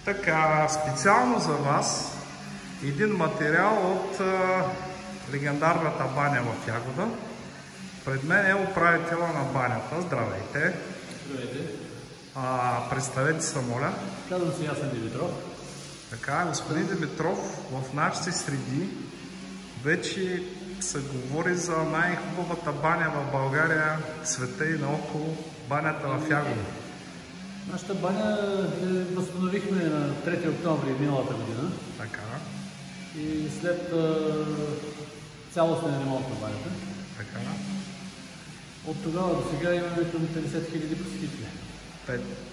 Така, специално за вас един материал от легендарната баня в Ягода. Пред мен е управителя на банята. Здравейте! Здравейте! Представете се, моля. Казвам се Ясен Димитров. Така, господин Димитров, в нашите среди вече се говори за най-хубавата баня в България, света и наоколо, банята в Ягода. Нашата баня възстановихме на 3 октомври миналата година. Така. И след цялостен ремонт на банята. Така. От тогава до сега имаме към 50 000 посетители.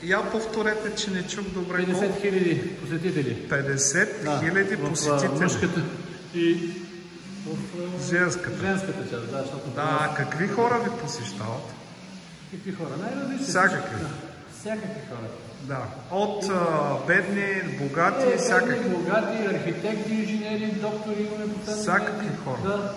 Я повторете, че не чух добре. 50 000 посетители. 50 000 посетители. В мъжката и в женската част. Да, какви хора ви посещават? Какви хора? Най-различни. Всякакви. Всякакви хора. Да. От бедни, богати, всякакви. Богати, архитекти, инженери, доктори, имаме последно. Всякакви хора. Да.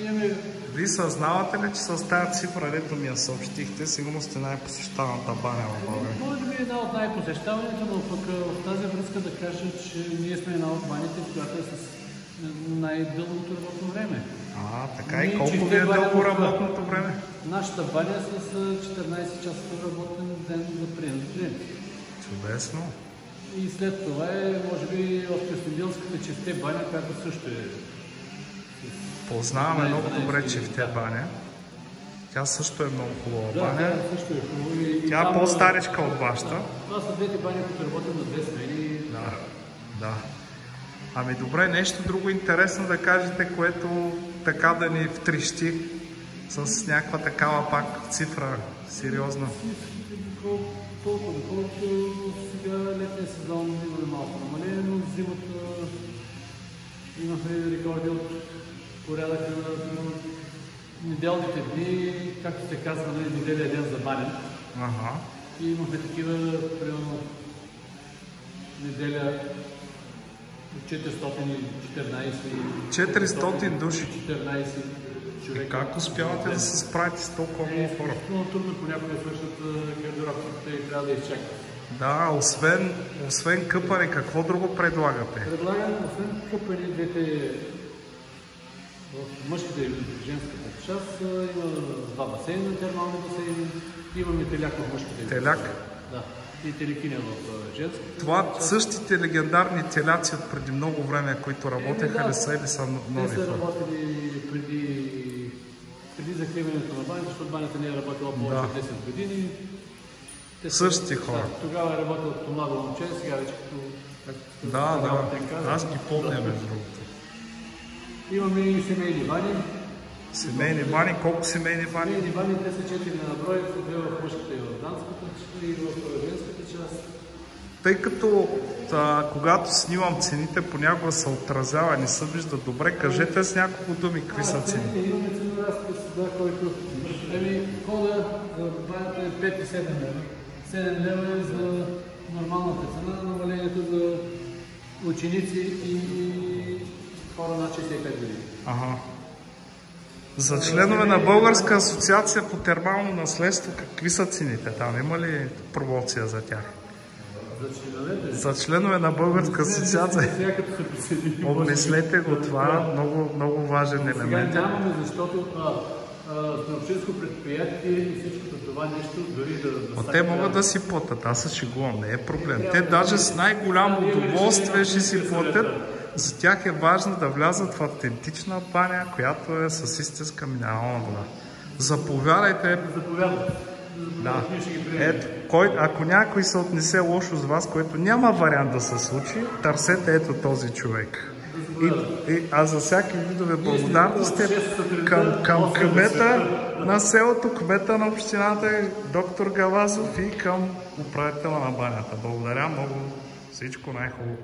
Имаме... Вие съзнавате ли, че с тази цифра, дето ми я съобщихте, сигурно сте най-посещаваната баня в България? Може би една от най-посещаваните, но пък в тази връзка да кажа, че ние сме една от баните, която е с най-дългото работно време. Така и колко ви е дълго работното време? Нашата баня е с 14 часов работен ден за прием. Чудесно. И след това е, може би, в Кюстендилската чифте баня, която също е... Познаваме много добре чифте баня. Тя също е много хубава баня. Да, тя също е хубава. Тя е по-старичка от вашата. Това са двете бани, които работят на 2 смени. Да. Ами добре, нещо друго интересно да кажете, което така да ни втрещи с някаква такава пак цифра сериозна. Толкова, доколкото сега летния сезон имаме малко намаление, но зимата имахме рекорди от порядъка на неделните дни, както се казва, неделя ден за баня. И имахме такива, примерно, неделя 414 души. 14 човека. И как успявате да се справите с толкова много хора? Много трудно понякога свършат гардеробките и трябва да изчакат. Да, освен къпане, какво друго предлагате? Предлагам, освен къпане, двете в мъжката и женската част има 2 басейна, термални басейни, имаме теляк в мъжката. Теляк? Да. И телекиня в женската. Това същите легендарни теляци от преди много време, които работеха ли са или са нови? Те са работили преди закриването на банята, защото банята не е работила повече от 10 години. Същите хора. Тогава е работил като младо момче, сега вече като... Да, аз ги помня между другото. Имаме и семейни бани. Семейни бани? Колко семейни бани? Семейни бани, те са 4 на брой, 2 в мъжката и в дамската, и в женската част. Тъй като когато снимам цените, понякога се отразява, не се вижда добре, кажете с няколко думи какви са цените. Имаме цена разпис, който... Кода за банята е 5 и 7 лева. 7 лева е за нормалната цена, намалението за ученици и хора над 65 години. За членове на Българска асоциация по термално наследство, какви са цените там? Има ли промоция за тях? За членове на Българска асоциация. Обмислете го това, много важен елемент. Сега нямаме, защото на общинско предприятие и всичкото това нещо дори да... Те могат да си платят, аз се шегувам, не е проблем. Те даже с най-голямо удоволствие ще си платят. За тях е важно да влязат в автентична баня, която е с истинска минерална вода. Заповядайте. Да. Ето, ако някой се отнесе лошо с вас, което няма вариант да се случи, търсете ето този човек. А за всяки видове благодарности към кмета на селото, кмета на общината, доктор Галазов и към управителя на банята. Благодаря много, всичко най-хубаво.